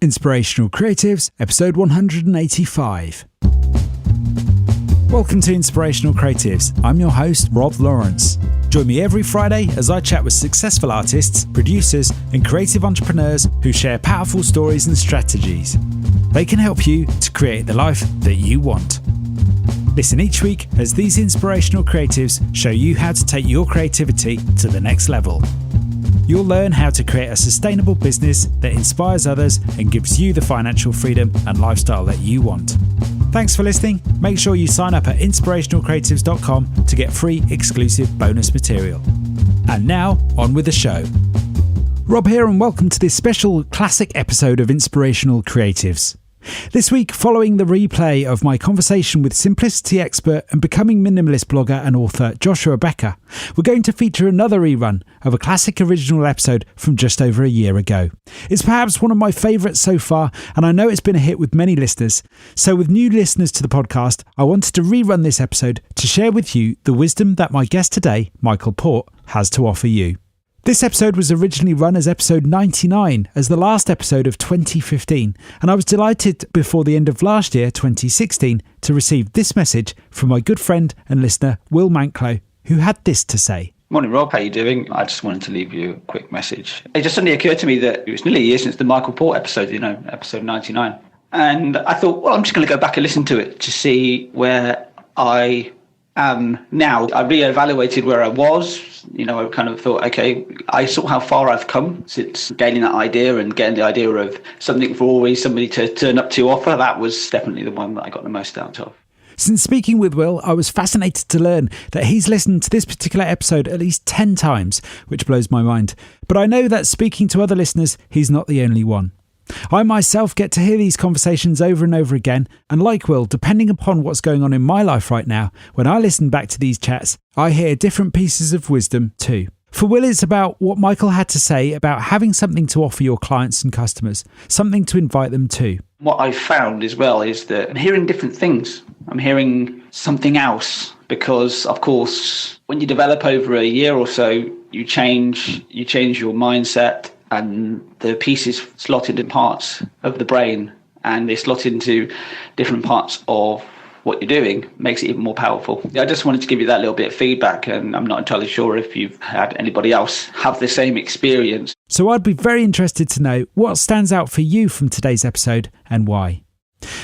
Inspirational Creatives, episode 185. Welcome to Inspirational Creatives. I'm your host, Rob Lawrence. Join me every Friday as I chat with successful artists, producers, and creative entrepreneurs who share powerful stories and strategies. They can help you to create the life that you want. Listen each week as these inspirational creatives show you how to take your creativity to the next level. You'll learn how to create a sustainable business that inspires others and gives you the financial freedom and lifestyle that you want. Thanks for listening. Make sure you sign up at inspirationalcreatives.com to get free exclusive bonus material. And now, on with the show. Rob here, and welcome to this special classic episode of Inspirational Creatives. This week, following the replay of my conversation with simplicity expert and becoming minimalist blogger and author Joshua Becker, we're going to feature another rerun of a classic original episode from just over a year ago. It's perhaps one of my favourites so far, and I know it's been a hit with many listeners. So with new listeners to the podcast, I wanted to rerun this episode to share with you the wisdom that my guest today, Michael Port, has to offer you. This episode was originally run as episode 99, as the last episode of 2015, and I was delighted before the end of last year, 2016, to receive this message from my good friend and listener, Will Manklow, who had this to say. Morning, Rob. How are you doing? I just wanted to leave you a quick message. It just suddenly occurred to me that it was nearly a year since the Michael Port episode, episode 99. And I thought, well, I'm just going to go back and listen to it to see where I am now. I reevaluated where I was. I kind of thought, okay, I saw how far I've come since gaining that idea and getting the idea of something for always somebody to turn up to offer. That was definitely the one that I got the most out of. Since speaking with Will, I was fascinated to learn that he's listened to this particular episode at least 10 times, which blows my mind. But I know that speaking to other listeners, he's not the only one. I myself get to hear these conversations over and over again, and like Will, depending upon what's going on in my life right now, when I listen back to these chats, I hear different pieces of wisdom too. For Will, it's about what Michael had to say about having something to offer your clients and customers, something to invite them to. What I've found as well is that I'm hearing different things. I'm hearing something else because, of course, when you develop over a year or so, you change your mindset. And the pieces slotted in parts of the brain, and they slot into different parts of what you're doing, makes it even more powerful. I just wanted to give you that little bit of feedback, and I'm not entirely sure if you've had anybody else have the same experience. So I'd be very interested to know what stands out for you from today's episode and why.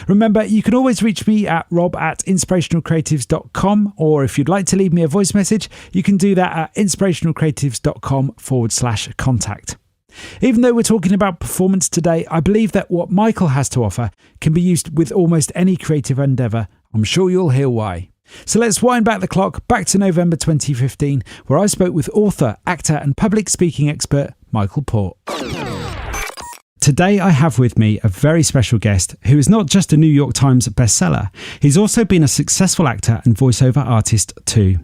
Remember, you can always reach me at rob@inspirationalcreatives.com, or if you'd like to leave me a voice message, you can do that at inspirationalcreatives.com/contact. Even though we're talking about performance today, I believe that what Michael has to offer can be used with almost any creative endeavour. I'm sure you'll hear why. So let's wind back the clock back to November 2015, where I spoke with author, actor and public speaking expert Michael Port. Today I have with me a very special guest who is not just a New York Times bestseller, he's also been a successful actor and voiceover artist too.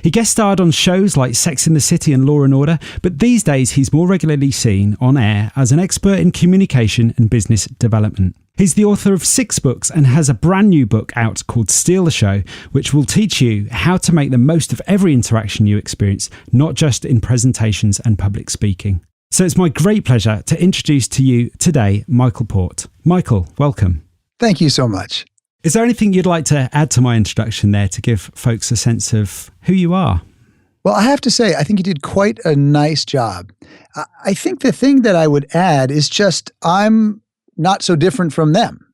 He guest starred on shows like Sex and the City and Law and Order, but these days he's more regularly seen on air as an expert in communication and business development. He's the author of 6 books and has a brand new book out called Steal the Show, which will teach you how to make the most of every interaction you experience, not just in presentations and public speaking. So it's my great pleasure to introduce to you today, Michael Port. Michael, welcome. Thank you so much. Is there anything you'd like to add to my introduction there to give folks a sense of who you are? Well, I have to say, I think you did quite a nice job. I think the thing that I would add is just I'm not so different from them.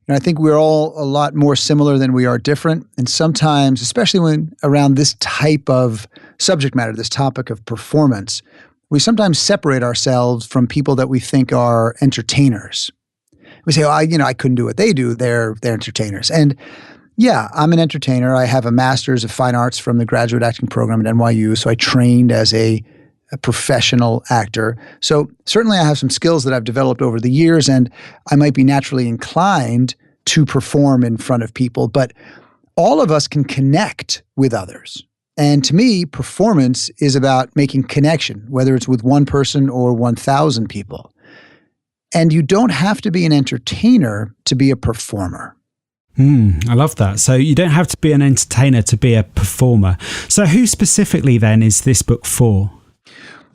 I think we're all a lot more similar than we are different. And sometimes, especially when around this type of subject matter, this topic of performance, we sometimes separate ourselves from people that we think are entertainers. We say, I couldn't do what they do. They're entertainers. And yeah, I'm an entertainer. I have a master's of fine arts from the graduate acting program at NYU. So I trained as a professional actor. So certainly I have some skills that I've developed over the years, and I might be naturally inclined to perform in front of people. But all of us can connect with others. And to me, performance is about making connection, whether it's with one person or 1,000 people. And you don't have to be an entertainer to be a performer. I love that. So you don't have to be an entertainer to be a performer. So who specifically then is this book for?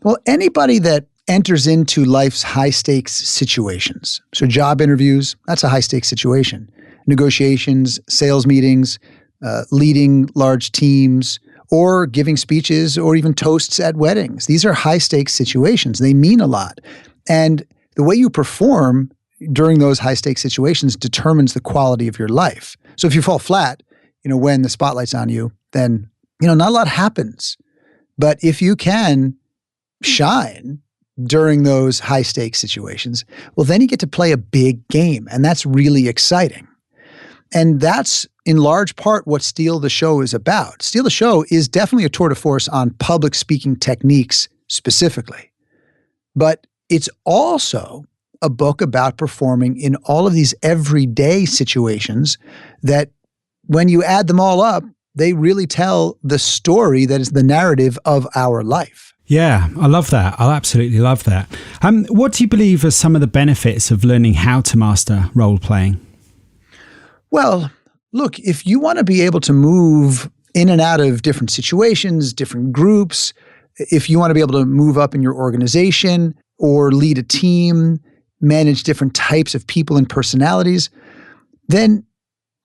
Well, anybody that enters into life's high stakes situations. So job interviews, that's a high stakes situation. Negotiations, sales meetings, leading large teams, or giving speeches or even toasts at weddings. These are high stakes situations. They mean a lot. And the way you perform during those high stakes situations determines the quality of your life. So if you fall flat, when the spotlight's on you, then, not a lot happens. But if you can shine during those high stakes situations, well, then you get to play a big game. And that's really exciting. And that's in large part what Steal the Show is about. Steal the Show is definitely a tour de force on public speaking techniques specifically. But it's also a book about performing in all of these everyday situations that when you add them all up, they really tell the story that is the narrative of our life. Yeah, I love that. I absolutely love that. What do you believe are some of the benefits of learning how to master role playing? Well, look, if you want to be able to move in and out of different situations, different groups, if you want to be able to move up in your organization or lead a team, manage different types of people and personalities, then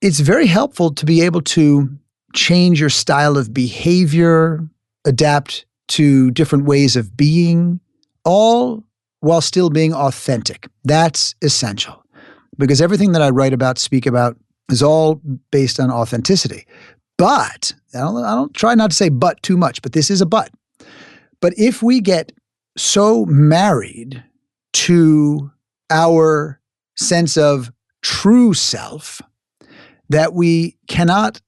it's very helpful to be able to change your style of behavior, adapt to different ways of being, all while still being authentic. That's essential because everything that I write about, speak about, is all based on authenticity. But, I don't try not to say but too much, but this is a but. But if we get so married to our sense of true self that we cannot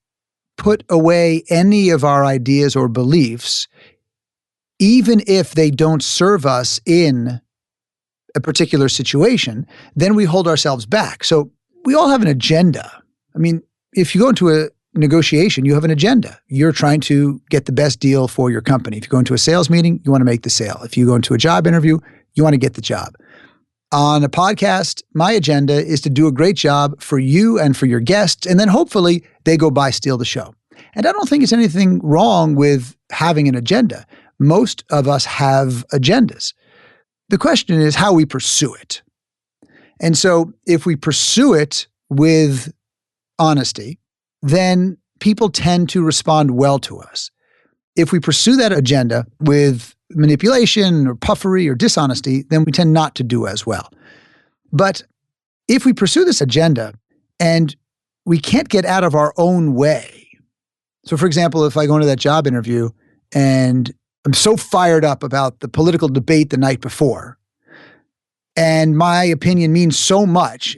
put away any of our ideas or beliefs, even if they don't serve us in a particular situation, then we hold ourselves back. So we all have an agenda. I mean, if you go into a negotiation, you have an agenda. You're trying to get the best deal for your company. If you go into a sales meeting, you want to make the sale. If you go into a job interview, you want to get the job. On a podcast, my agenda is to do a great job for you and for your guests, and then hopefully they go buy Steal the Show. And I don't think it's anything wrong with having an agenda. Most of us have agendas. The question is how we pursue it. And so if we pursue it with honesty, then people tend to respond well to us. If we pursue that agenda with manipulation or puffery or dishonesty, then we tend not to do as well. But if we pursue this agenda and we can't get out of our own way, so for example, if I go into that job interview and I'm so fired up about the political debate the night before, and my opinion means so much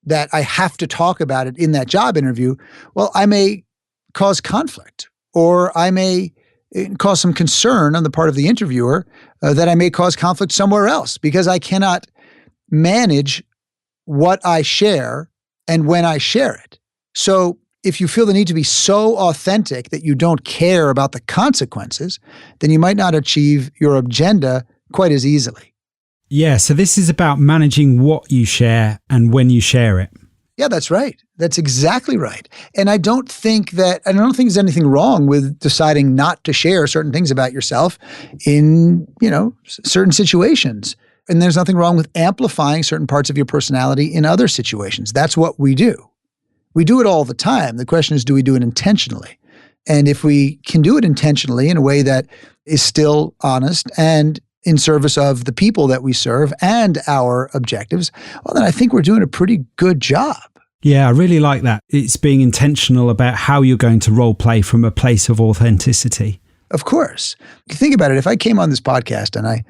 that I have to talk about it in that job interview, well, I may cause conflict, or I may cause some concern on the part of the interviewer that I may cause conflict somewhere else because I cannot manage what I share and when I share it. So if you feel the need to be so authentic that you don't care about the consequences, then you might not achieve your agenda quite as easily. Yeah, so this is about managing what you share and when you share it. Yeah, that's right. That's exactly right. And I don't think there's anything wrong with deciding not to share certain things about yourself in, certain situations. And there's nothing wrong with amplifying certain parts of your personality in other situations. That's what we do. We do it all the time. The question is, do we do it intentionally? And if we can do it intentionally in a way that is still honest and in service of the people that we serve and our objectives, well, then I think we're doing a pretty good job. Yeah, I really like that. It's being intentional about how you're going to role play from a place of authenticity. Of course. Think about it. If I came on this podcast and I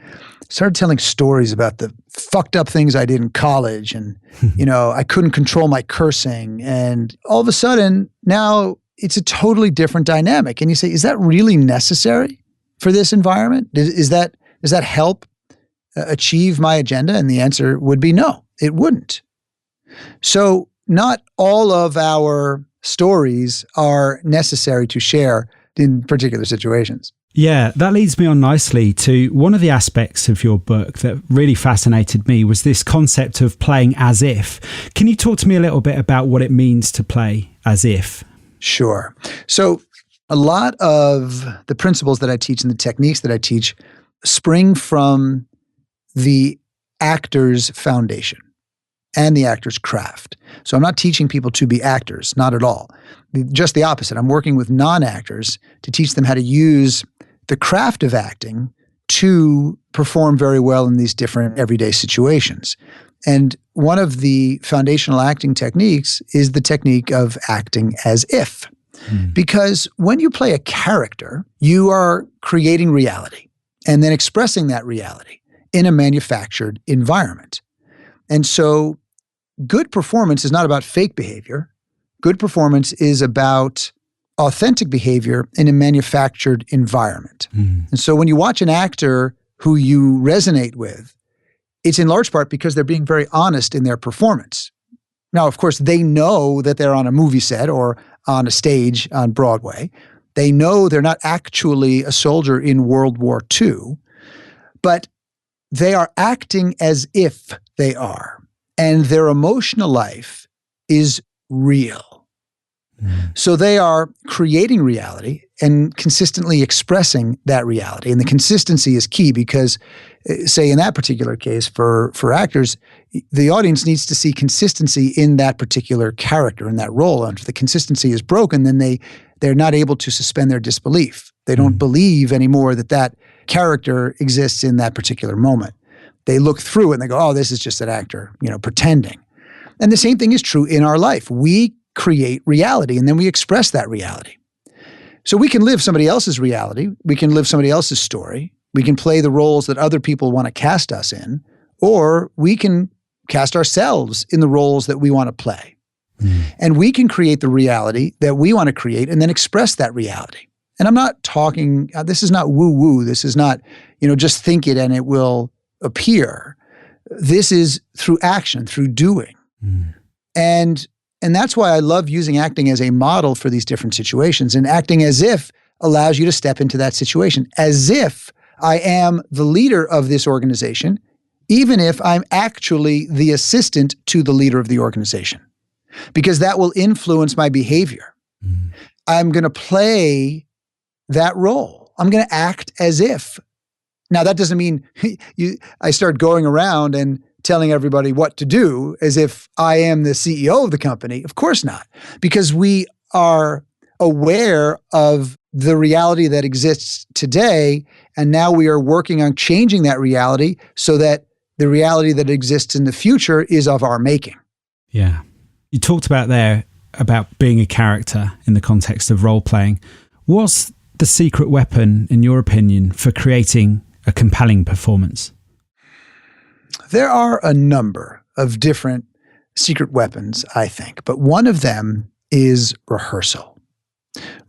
started telling stories about the fucked up things I did in college and, I couldn't control my cursing, and all of a sudden now it's a totally different dynamic. And you say, is that really necessary for this environment? Does that help achieve my agenda? And the answer would be no, it wouldn't. So not all of our stories are necessary to share in particular situations. Yeah, that leads me on nicely to one of the aspects of your book that really fascinated me was this concept of playing as if. Can you talk to me a little bit about what it means to play as if? Sure. So a lot of the principles that I teach and the techniques that I teach spring from the actor's foundation and the actor's craft. So I'm not teaching people to be actors, not at all. Just the opposite. I'm working with non-actors to teach them how to use the craft of acting to perform very well in these different everyday situations. And one of the foundational acting techniques is the technique of acting as if. Because when you play a character, you are creating reality and then expressing that reality in a manufactured environment. And so good performance is not about fake behavior. Good performance is about authentic behavior in a manufactured environment. And so when you watch an actor who you resonate with, it's in large part because they're being very honest in their performance. Now, of course, they know that they're on a movie set or on a stage on Broadway. They know they're not actually a soldier in World War II, but they are acting as if they are. And their emotional life is real. So they are creating reality and consistently expressing that reality. And the consistency is key because, say in that particular case for actors, the audience needs to see consistency in that particular character, in that role. And if the consistency is broken, then they're not able to suspend their disbelief. They don't believe anymore that character exists in that particular moment. They look through it and they go, oh, this is just an actor, pretending. And the same thing is true in our life. We create reality and then we express that reality. So we can live somebody else's reality. We can live somebody else's story. We can play the roles that other people want to cast us in, or we can cast ourselves in the roles that we want to play. And we can create the reality that we want to create and then express that reality. And I'm not talking, this is not woo-woo. This is not, just think it and it will appear. This is through action, through doing. And that's why I love using acting as a model for these different situations. And acting as if allows you to step into that situation, as if I am the leader of this organization, even if I'm actually the assistant to the leader of the organization, because that will influence my behavior. I'm going to play that role. I'm going to act as if. Now, that doesn't mean I start going around and telling everybody what to do as if I am the CEO of the company. Of course not, because we are aware of the reality that exists today, and now we are working on changing that reality so that the reality that exists in the future is of our making. Yeah. You talked about being a character in the context of role-playing. What's the secret weapon, in your opinion, for creating a compelling performance? There are a number of different secret weapons, I think, but one of them is rehearsal.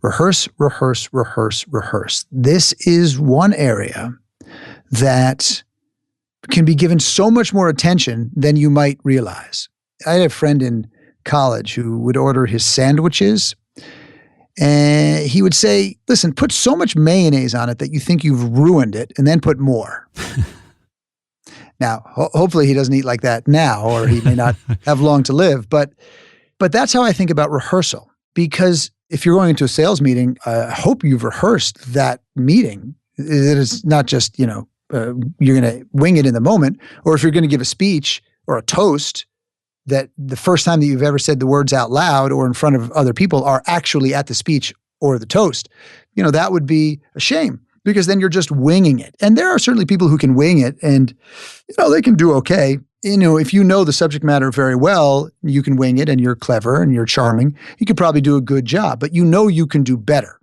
Rehearse, rehearse, rehearse, rehearse. This is one area that can be given so much more attention than you might realize. I had a friend in college who would order his sandwiches, and he would say, listen, put so much mayonnaise on it that you think you've ruined it, and then put more. Now, hopefully he doesn't eat like that now, or he may not have long to live. But that's how I think about rehearsal. Because if you're going into a sales meeting, I hope you've rehearsed that meeting. It is not just, you're going to wing it in the moment. Or if you're going to give a speech or a toast, that the first time that you've ever said the words out loud or in front of other people are actually at the speech or the toast, that would be a shame. Because then you're just winging it. And there are certainly people who can wing it and, they can do okay. If you know the subject matter very well, you can wing it and you're clever and you're charming. You could probably do a good job, but you can do better.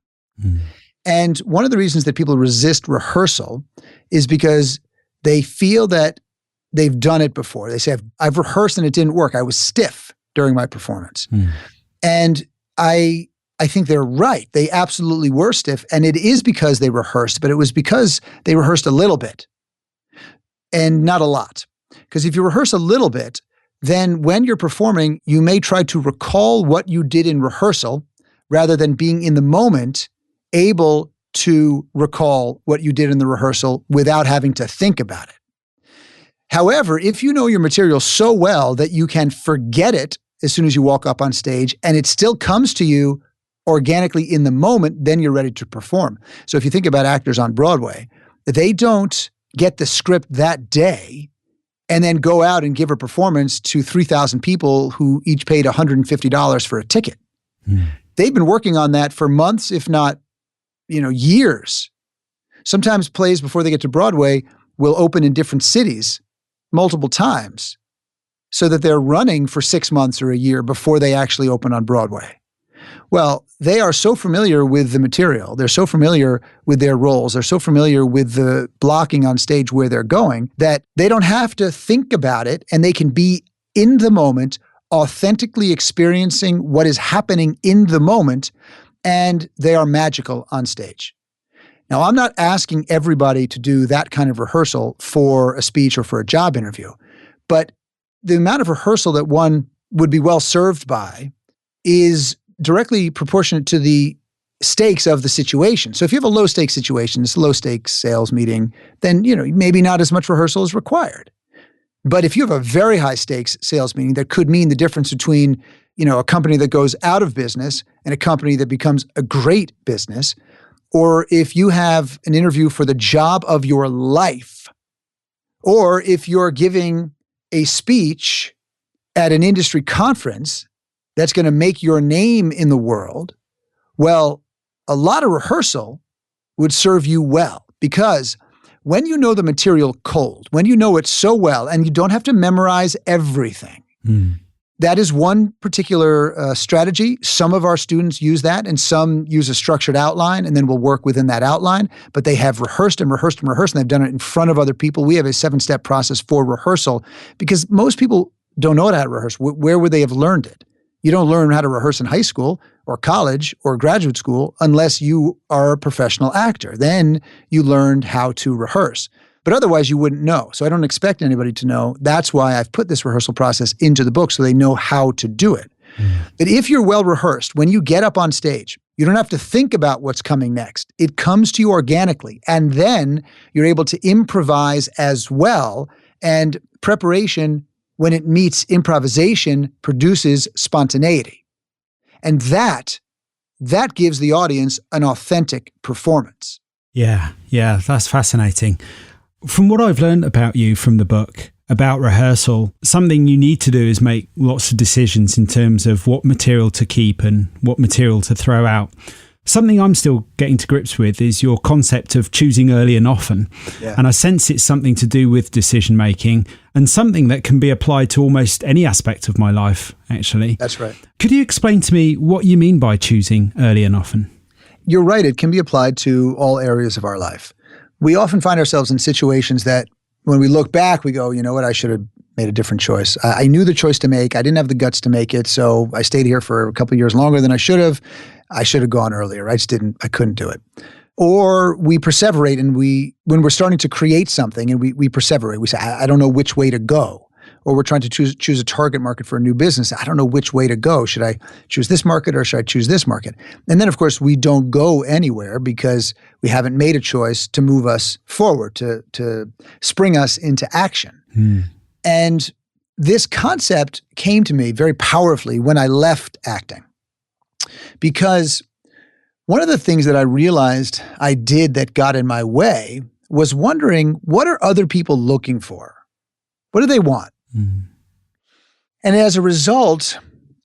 And one of the reasons that people resist rehearsal is because they feel that they've done it before. They say, I've rehearsed and it didn't work. I was stiff during my performance. And I think they're right. They absolutely were stiff. And it is because they rehearsed, but it was because they rehearsed a little bit and not a lot. Because if you rehearse a little bit, then when you're performing, you may try to recall what you did in rehearsal rather than being in the moment able to recall what you did in the rehearsal without having to think about it. However, if you know your material so well that you can forget it as soon as you walk up on stage and it still comes to you organically in the moment, then you're ready to perform. So if you think about actors on Broadway, they don't get the script that day and then go out and give a performance to 3,000 people who each paid $150 for a ticket. They've been working on that for months, if not, years. Sometimes plays before they get to Broadway will open in different cities multiple times so that they're running for 6 months or a year before they actually open on Broadway. Well, they are so familiar with the material. They're so familiar with their roles. They're so familiar with the blocking on stage where they're going that they don't have to think about it, and they can be in the moment, authentically experiencing what is happening in the moment, and they are magical on stage. Now, I'm not asking everybody to do that kind of rehearsal for a speech or for a job interview, but the amount of rehearsal that one would be well served by is directly proportionate to the stakes of the situation. So if you have a low stakes situation, it's a low stakes sales meeting, then, maybe not as much rehearsal is required. But if you have a very high stakes sales meeting, that could mean the difference between, a company that goes out of business and a company that becomes a great business. Or if you have an interview for the job of your life, or if you're giving a speech at an industry conference that's going to make your name in the world, well, a lot of rehearsal would serve you well, because when you know the material cold, when you know it so well, and you don't have to memorize everything, that is one particular strategy. Some of our students use that, and some use a structured outline, and then we'll work within that outline. But they have rehearsed and rehearsed and rehearsed, and they've done it in front of other people. We have a 7-step process for rehearsal because most people don't know how to rehearse. Where would they have learned it? You don't learn how to rehearse in high school or college or graduate school unless you are a professional actor. Then you learned how to rehearse. But otherwise, you wouldn't know. So I don't expect anybody to know. That's why I've put this rehearsal process into the book, so they know how to do it. But if you're well rehearsed, when you get up on stage, you don't have to think about what's coming next. It comes to you organically. And then you're able to improvise as well. And preparation, when it meets improvisation, produces spontaneity. And that gives the audience an authentic performance. Yeah, that's fascinating. From what I've learned about you from the book, about rehearsal, something you need to do is make lots of decisions in terms of what material to keep and what material to throw out. Something I'm still getting to grips with is your concept of choosing early and often. Yeah. And I sense it's something to do with decision making, and something that can be applied to almost any aspect of my life, actually. That's right. Could you explain to me what you mean by choosing early and often? You're right. It can be applied to all areas of our life. We often find ourselves in situations that when we look back, we go, you know what, I should have made a different choice. I knew the choice to make. I didn't have the guts to make it. So I stayed here for a couple of years longer than I should have. I should have gone earlier. I couldn't do it. Or we perseverate, and when we're starting to create something and we perseverate, we say, I don't know which way to go. Or we're trying to choose a target market for a new business. I don't know which way to go. Should I choose this market or should I choose this market? And then, of course, we don't go anywhere because we haven't made a choice to move us forward, to spring us into action. And this concept came to me very powerfully when I left acting. Because one of the things that I realized I did that got in my way was wondering, what are other people looking for? What do they want? And as a result,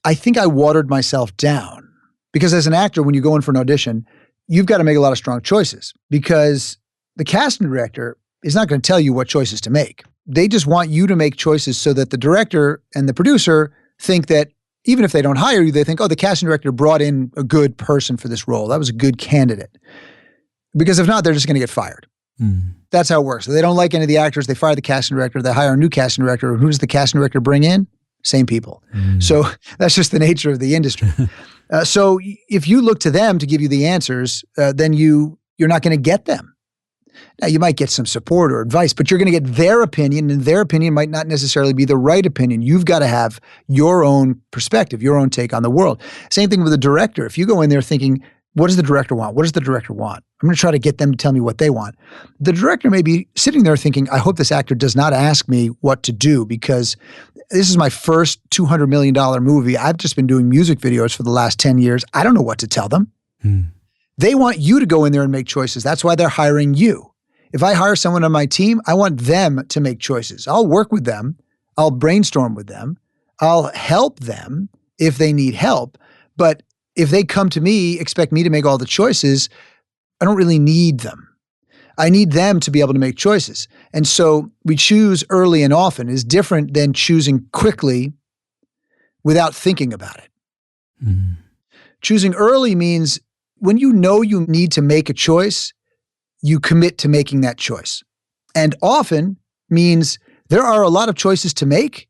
I think I watered myself down. Because as an actor, when you go in for an audition, you've got to make a lot of strong choices, because the casting director is not going to tell you what choices to make. They just want you to make choices so that the director and the producer think that even if they don't hire you, they think, oh, the casting director brought in a good person for this role. That was a good candidate. Because if not, they're just going to get fired. That's how it works. If they don't like any of the actors, they fire the casting director, they hire a new casting director. Who does the casting director bring in? Same people. So that's just the nature of the industry. So if you look to them to give you the answers, then you're not going to get them. Now, you might get some support or advice, but you're going to get their opinion, and their opinion might not necessarily be the right opinion. You've got to have your own perspective, your own take on the world. Same thing with a director. If you go in there thinking, what does the director want? What does the director want? I'm going to try to get them to tell me what they want. The director may be sitting there thinking, I hope this actor does not ask me what to do, because this is my first $200 million movie. I've just been doing music videos for the last 10 years. I don't know what to tell them. They want you to go in there and make choices. That's why they're hiring you. If I hire someone on my team, I want them to make choices. I'll work with them. I'll brainstorm with them. I'll help them if they need help. But if they come to me, expect me to make all the choices, I don't really need them. I need them to be able to make choices. And so we choose early and often is different than choosing quickly without thinking about it. Mm. Choosing early means when you know you need to make a choice, you commit to making that choice. And often means there are a lot of choices to make,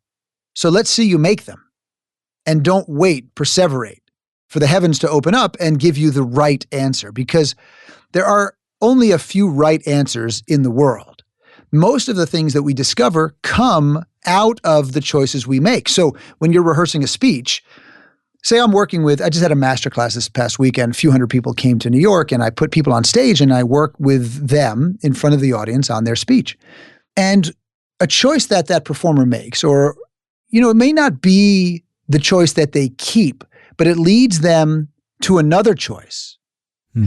so let's see you make them. And don't wait, perseverate for the heavens to open up and give you the right answer, because there are only a few right answers in the world. Most of the things that we discover come out of the choices we make. So when you're rehearsing a speech, say I just had a masterclass this past weekend, a few hundred people came to New York, and I put people on stage and I work with them in front of the audience on their speech. And a choice that performer makes, or, it may not be the choice that they keep, but it leads them to another choice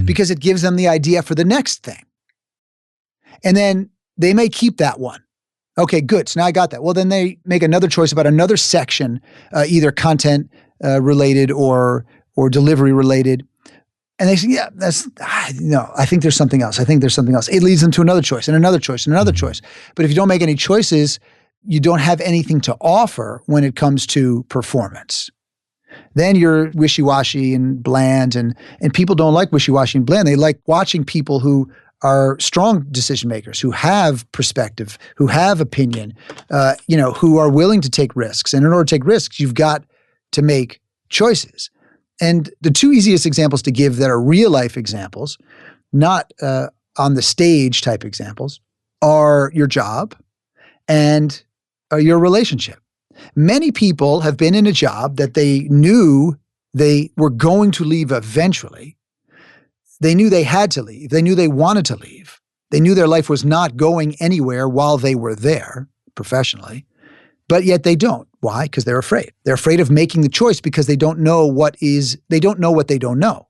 because it gives them the idea for the next thing. And then they may keep that one. Okay, good. So now I got that. Well, then they make another choice about another section, either content related or delivery related. And they say, yeah, I think there's something else. It leads them to another choice and another choice and another choice. But if you don't make any choices, you don't have anything to offer when it comes to performance. Then you're wishy-washy and bland, and people don't like wishy-washy and bland. They like watching people who are strong decision makers, who have perspective, who have opinion, who are willing to take risks. And in order to take risks, you've got to make choices. And the two easiest examples to give that are real life examples, not on the stage type examples, are your job and your relationship. Many people have been in a job that they knew they were going to leave eventually. They knew they had to leave. They knew they wanted to leave. They knew their life was not going anywhere while they were there professionally, but yet they don't. Why? Because they're afraid. They're afraid of making the choice because they don't know what they don't know.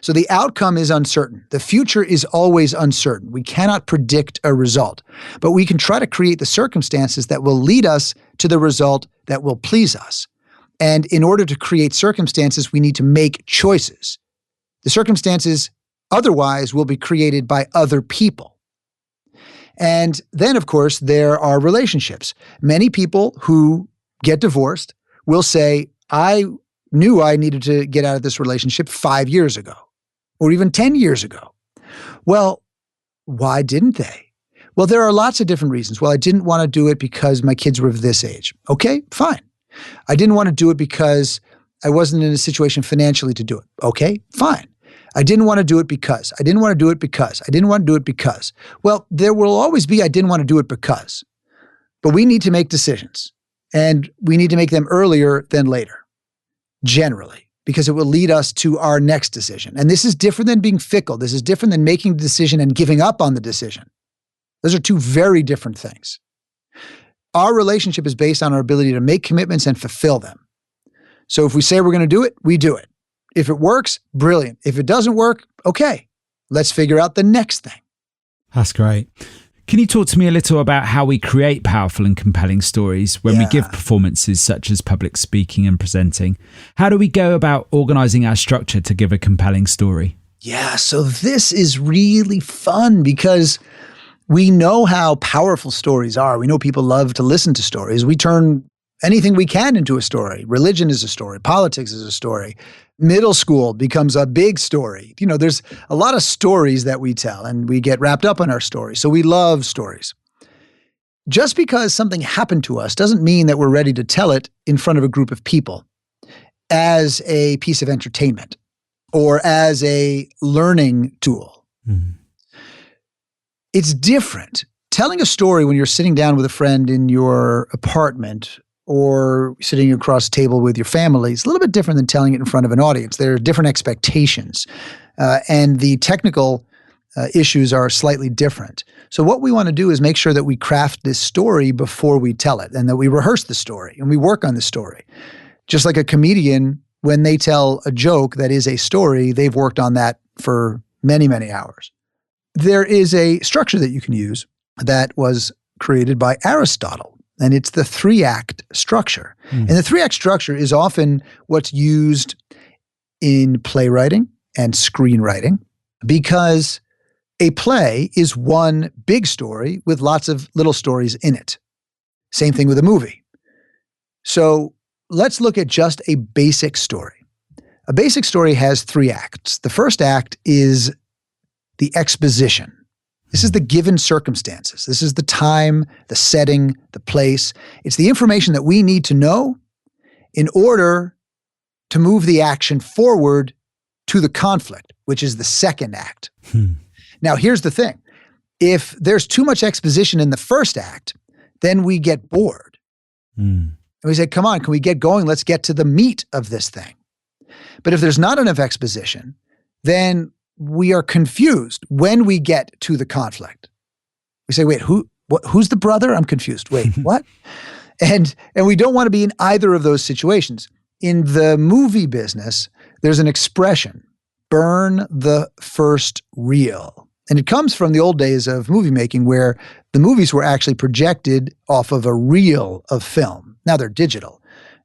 So the outcome is uncertain. The future is always uncertain. We cannot predict a result, but we can try to create the circumstances that will lead us to the result that will please us. And in order to create circumstances, we need to make choices. The circumstances otherwise will be created by other people. And then, of course, there are relationships. Many people who get divorced will say, I knew I needed to get out of this relationship 5 years ago, or even 10 years ago. Well, why didn't they? Well, there are lots of different reasons. Well, I didn't want to do it because my kids were of this age. Okay, fine. I didn't want to do it because I wasn't in a situation financially to do it. Okay, fine. I didn't want to do it because. I didn't want to do it because. I didn't want to do it because. Well, there will always be I didn't want to do it because. But we need to make decisions. And we need to make them earlier than later, generally, because it will lead us to our next decision. And this is different than being fickle. This is different than making the decision and giving up on the decision. Those are two very different things. Our relationship is based on our ability to make commitments and fulfill them. So if we say we're going to do it, we do it. If it works, brilliant. If it doesn't work, okay, let's figure out the next thing. That's great. Can you talk to me a little about how we create powerful and compelling stories when we give performances such as public speaking and presenting? How do we go about organizing our structure to give a compelling story? Yeah, so this is really fun because we know how powerful stories are. We know people love to listen to stories. We turn anything we can into a story. Religion is a story. Politics is a story. Middle school becomes a big story. There's a lot of stories that we tell, and we get wrapped up in our stories. So we love stories. Just because something happened to us doesn't mean that we're ready to tell it in front of a group of people as a piece of entertainment or as a learning tool. Mm-hmm. It's different. Telling a story when you're sitting down with a friend in your apartment or sitting across a table with your family is a little bit different than telling it in front of an audience. There are different expectations, and the technical issues are slightly different. So what we want to do is make sure that we craft this story before we tell it, and that we rehearse the story, and we work on the story. Just like a comedian, when they tell a joke that is a story, they've worked on that for many, many hours. there is a structure that you can use that was created by Aristotle, and it's the 3-act structure. And the 3-act structure is often what's used in playwriting and screenwriting because a play is one big story with lots of little stories in it. Same thing with a movie. So let's look at just a basic story. A basic story has 3 acts. The first act is the exposition. This is the given circumstances. This is the time, the setting, the place. It's the information that we need to know in order to move the action forward to the conflict, which is the second act. Now, here's the thing. If there's too much exposition in the first act, then we get bored. And we say, come on, can we get going? Let's get to the meat of this thing. But if there's not enough exposition, then we are confused when we get to the conflict. We say, wait, who's the brother? I'm confused. Wait, what? And we don't want to be in either of those situations. In the movie business, there's an expression, burn the first reel. And it comes from the old days of movie making where the movies were actually projected off of a reel of film. Now they're digital.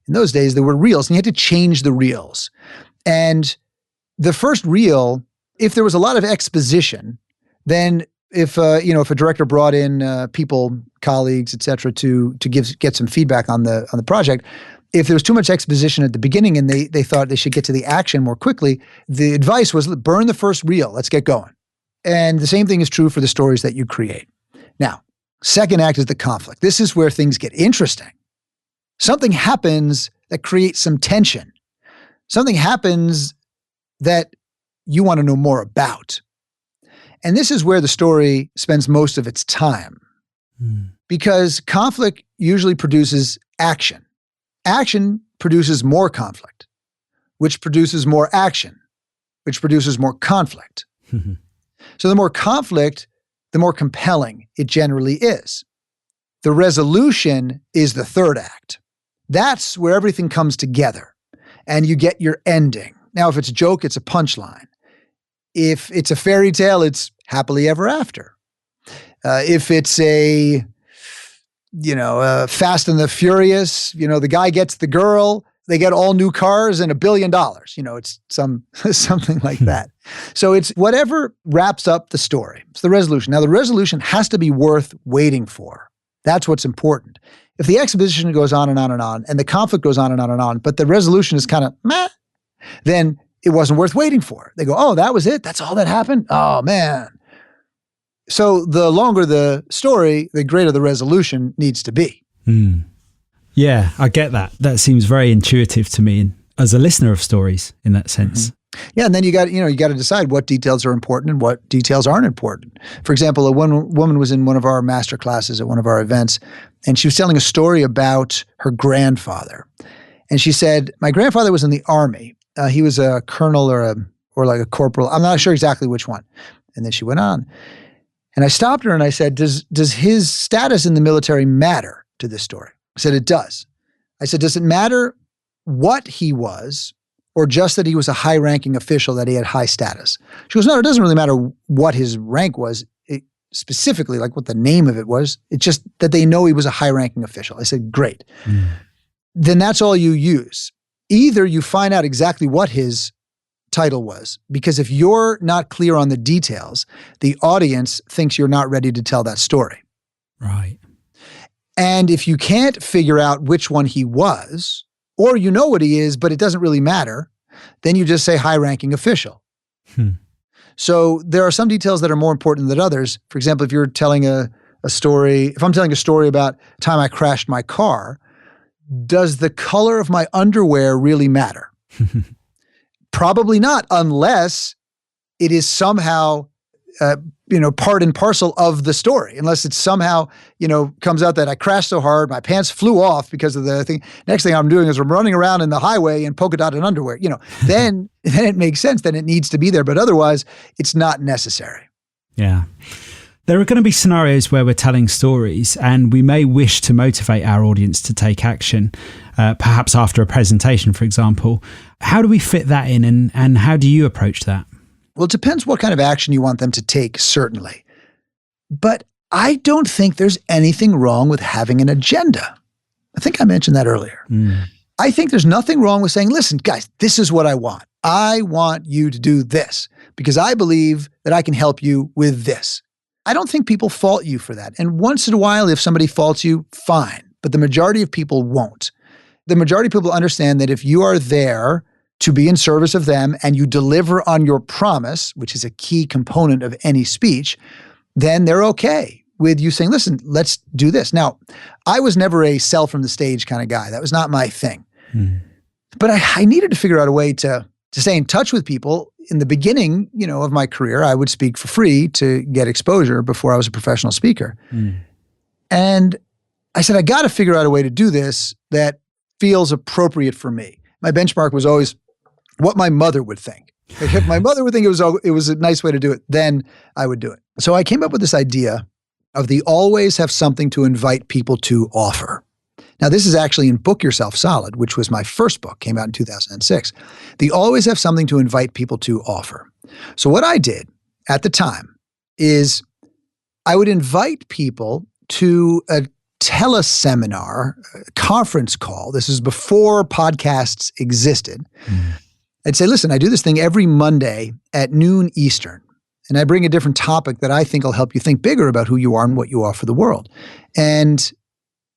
In those days, there were reels and you had to change the reels. And the first reel, if there was a lot of exposition, then if a director brought in people, colleagues, et cetera, to get some feedback on the project, if there was too much exposition at the beginning and they thought they should get to the action more quickly, the advice was burn the first reel. Let's get going. And the same thing is true for the stories that you create. Now, second act is the conflict. This is where things get interesting. Something happens that creates some tension. Something happens that you want to know more about. And this is where the story spends most of its time. Because conflict usually produces action. Action produces more conflict, which produces more action, which produces more conflict. So the more conflict, the more compelling it generally is. The resolution is the third act. That's where everything comes together and you get your ending. Now, if it's a joke, it's a punchline. If it's a fairy tale, it's happily ever after. If it's a Fast and the Furious, the guy gets the girl, they get all new cars and $1 billion. It's something like that. So it's whatever wraps up the story. It's the resolution. Now, the resolution has to be worth waiting for. That's what's important. If the exposition goes on and on and on, and the conflict goes on and on and on, but the resolution is kind of meh, then it wasn't worth waiting for. They go, oh, that was it? That's all that happened? Oh, man. So the longer the story, the greater the resolution needs to be. Yeah, I get that. That seems very intuitive to me as a listener of stories in that sense. Yeah, and then you got to decide what details are important and what details aren't important. For example, a woman was in one of our master classes at one of our events, and she was telling a story about her grandfather. And she said, my grandfather was in the Army. He was a colonel or like a corporal. I'm not sure exactly which one. And then she went on. And I stopped her and I said, does his status in the military matter to this story? I said, it does. I said, does it matter what he was or just that he was a high-ranking official, that he had high status? She goes, no, it doesn't really matter what his rank was, specifically like what the name of it was. It's just that they know he was a high-ranking official. I said, great. Then that's all you use. Either you find out exactly what his title was, because if you're not clear on the details, the audience thinks you're not ready to tell that story. Right. And if you can't figure out which one he was, or you know what he is, but it doesn't really matter, then you just say high-ranking official. So there are some details that are more important than others. For example, if you're telling a story, if I'm telling a story about the time I crashed my car, does the color of my underwear really matter? Probably not, unless it is somehow, part and parcel of the story. Unless it somehow, comes out that I crashed so hard, my pants flew off because of the thing. Next thing I'm doing is I'm running around in the highway in polka dotted underwear. Then it makes sense. Then it needs to be there. But otherwise, it's not necessary. Yeah. There are going to be scenarios where we're telling stories and we may wish to motivate our audience to take action, perhaps after a presentation, for example. How do we fit that in and how do you approach that? Well, it depends what kind of action you want them to take, certainly. But I don't think there's anything wrong with having an agenda. I think I mentioned that earlier. I think there's nothing wrong with saying, listen, guys, this is what I want. I want you to do this because I believe that I can help you with this. I don't think people fault you for that. And once in a while, if somebody faults you, fine. But the majority of people won't. The majority of people understand that if you are there to be in service of them and you deliver on your promise, which is a key component of any speech, then they're okay with you saying, listen, let's do this. Now, I was never a sell from the stage kind of guy. That was not my thing. But I needed to figure out a way to stay in touch with people. In the beginning, of my career, I would speak for free to get exposure before I was a professional speaker. And I said, I got to figure out a way to do this that feels appropriate for me. My benchmark was always what my mother would think. Like if my mother would think it was a nice way to do it, then I would do it. So I came up with this idea of the always have something to invite people to offer. Now, this is actually in Book Yourself Solid, which was my first book, came out in 2006. The always have something to invite people to offer. So what I did at the time is I would invite people to a teleseminar, a conference call. This is before podcasts existed. I'd say, listen, I do this thing every Monday at noon Eastern, and I bring a different topic that I think will help you think bigger about who you are and what you offer the world. And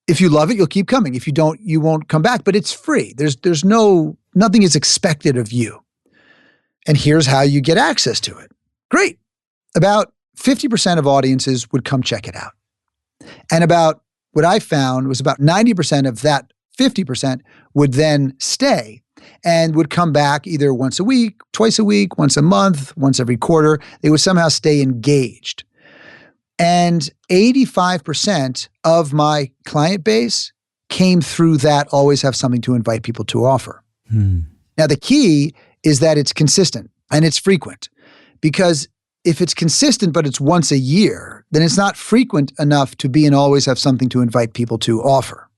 if you love it, you'll keep coming. If you don't, you won't come back, but it's free. Nothing is expected of you. And here's how you get access to it. Great. About 50% of audiences would come check it out. And what I found was about 90% of that 50% would then stay and would come back either once a week, twice a week, once a month, once every quarter. They would somehow stay engaged. And 85% of my client base came through that always have something to invite people to offer. Now, the key is that it's consistent and it's frequent, because if it's consistent but it's once a year, then it's not frequent enough to be and always have something to invite people to offer.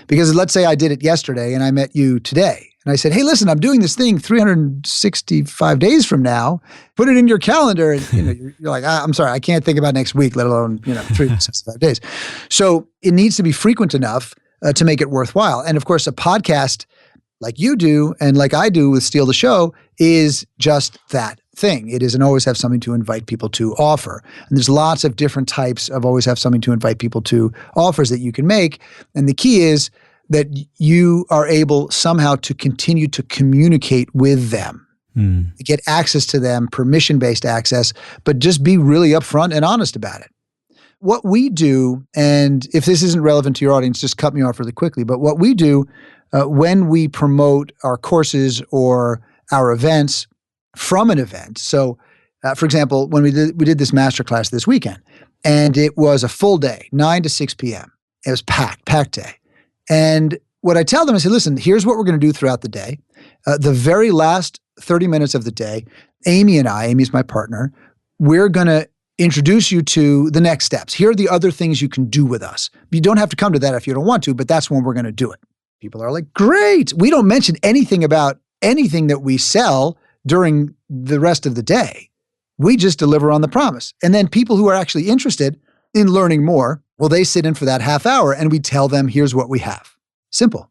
Because let's say I did it yesterday and I met you today. And I said, hey, listen, I'm doing this thing 365 days from now. Put it in your calendar. And you're like, I'm sorry, I can't think about next week, let alone 365 days. So it needs to be frequent enough to make it worthwhile. And of course, a podcast like you do and like I do with Steal the Show is just that thing. It is an always have something to invite people to offer. And there's lots of different types of always have something to invite people to offers that you can make. And the key is that you are able somehow to continue to communicate with them, get access to them, permission-based access, but just be really upfront and honest about it. What we do, and if this isn't relevant to your audience, just cut me off really quickly, but what we do when we promote our courses or our events from an event. So, for example, when we did this masterclass this weekend, and it was a full day, 9 to 6 p.m. It was packed day. And what I tell them, I say, listen, here's what we're going to do throughout the day. The very last 30 minutes of the day, Amy's my partner, we're going to introduce you to the next steps. Here are the other things you can do with us. You don't have to come to that if you don't want to, but that's when we're going to do it. People are like, great. We don't mention anything about anything that we sell during the rest of the day. We just deliver on the promise. And then people who are actually interested in learning more, well, they sit in for that half hour and we tell them, here's what we have. Simple.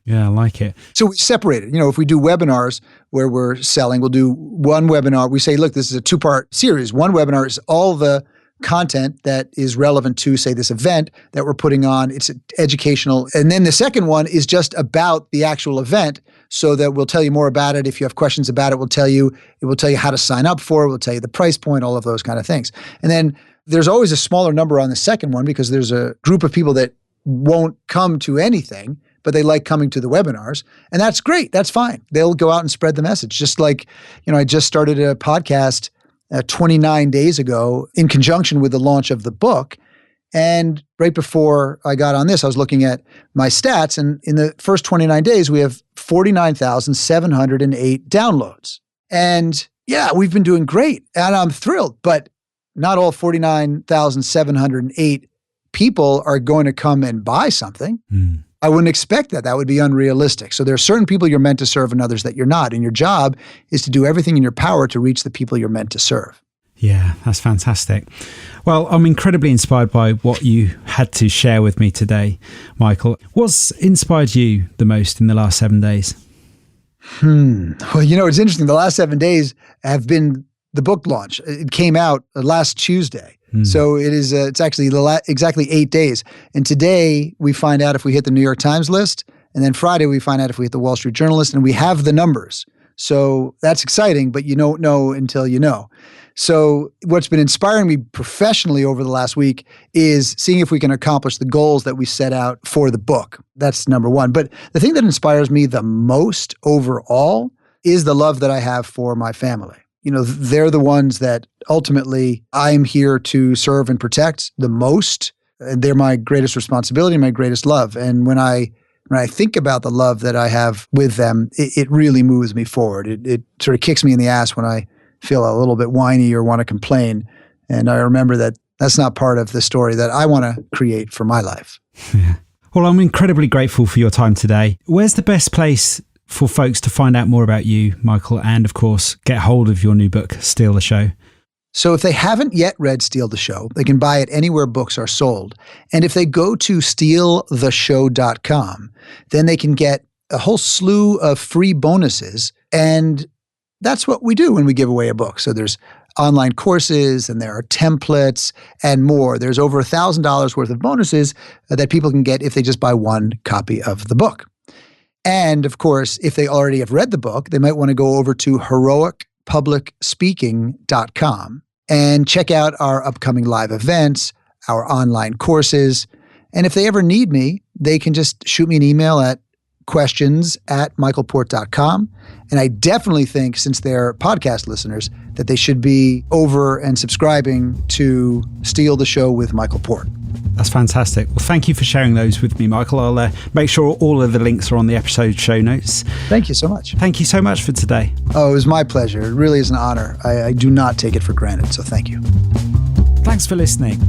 Yeah, I like it. So we separate it. If we do webinars where we're selling, we'll do one webinar. We say, look, this is a 2-part series. One webinar is all the content that is relevant to, say, this event that we're putting on. It's educational. And then the second one is just about the actual event, so that we'll tell you more about it. If you have questions about it, it will tell you how to sign up for it. We'll tell you the price point, all of those kind of things. And then there's always a smaller number on the second one because there's a group of people that won't come to anything, but they like coming to the webinars. And that's great. That's fine. They'll go out and spread the message. Just like, I just started a podcast 29 days ago in conjunction with the launch of the book. And right before I got on this, I was looking at my stats. And in the first 29 days, we have 49,708 downloads. And yeah, we've been doing great. And I'm thrilled. But not all 49,708 people are going to come and buy something. I wouldn't expect that. That would be unrealistic. So there are certain people you're meant to serve and others that you're not. And your job is to do everything in your power to reach the people you're meant to serve. Yeah, that's fantastic. Well, I'm incredibly inspired by what you had to share with me today, Michael. What's inspired you the most in the last 7 days? Well, it's interesting. The last 7 days have been the book launch. It came out last Tuesday. So it's actually exactly 8 days. And today we find out if we hit the New York Times list. And then Friday we find out if we hit the Wall Street Journal list, and we have the numbers. So that's exciting, but you don't know until you know. So what's been inspiring me professionally over the last week is seeing if we can accomplish the goals that we set out for the book. That's number one. But the thing that inspires me the most overall is the love that I have for my family. They're the ones that ultimately I'm here to serve and protect the most. They're my greatest responsibility, my greatest love. And when I think about the love that I have with them, it really moves me forward. It sort of kicks me in the ass when I feel a little bit whiny or want to complain. And I remember that that's not part of the story that I want to create for my life. Yeah. Well, I'm incredibly grateful for your time today. Where's the best place for folks to find out more about you, Michael, and of course, get hold of your new book, Steal the Show? So if they haven't yet read Steal the Show, they can buy it anywhere books are sold. And if they go to stealtheshow.com, then they can get a whole slew of free bonuses. And that's what we do when we give away a book. So there's online courses and there are templates and more. There's over $1,000 worth of bonuses that people can get if they just buy one copy of the book. And of course, if they already have read the book, they might want to go over to heroicpublicspeaking.com and check out our upcoming live events, our online courses. And if they ever need me, they can just shoot me an email at questions@michaelport.com. And I definitely think, since they're podcast listeners, that they should be over and subscribing to Steal the Show with Michael Port. That's fantastic. Well, thank you for sharing those with me, Michael. I'll make sure all of the links are on the episode show notes. Thank you so much. Thank you so much for today. Oh, it was my pleasure. It really is an honor. I do not take it for granted, so thank you. Thanks for listening.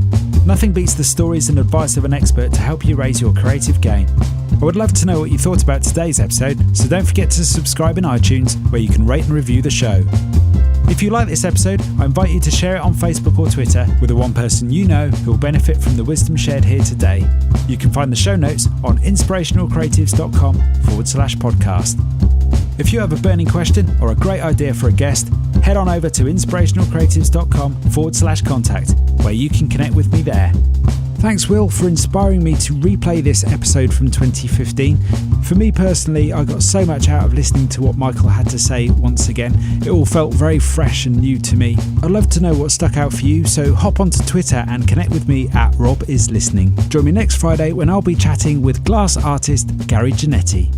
Nothing beats the stories and advice of an expert to help you raise your creative game. I would love to know what you thought about today's episode, so don't forget to subscribe in iTunes, where you can rate and review the show. If you like this episode, I invite you to share it on Facebook or Twitter with the one person you know who will benefit from the wisdom shared here today. You can find the show notes on inspirationalcreatives.com/podcast. If you have a burning question or a great idea for a guest, head on over to inspirationalcreatives.com/contact, where you can connect with me there. Thanks, Will, for inspiring me to replay this episode from 2015. For me personally, I got so much out of listening to what Michael had to say once again. It all felt very fresh and new to me. I'd love to know what stuck out for you, so hop onto Twitter and connect with me at RobIsListening. Join me next Friday when I'll be chatting with glass artist Gary Giannetti.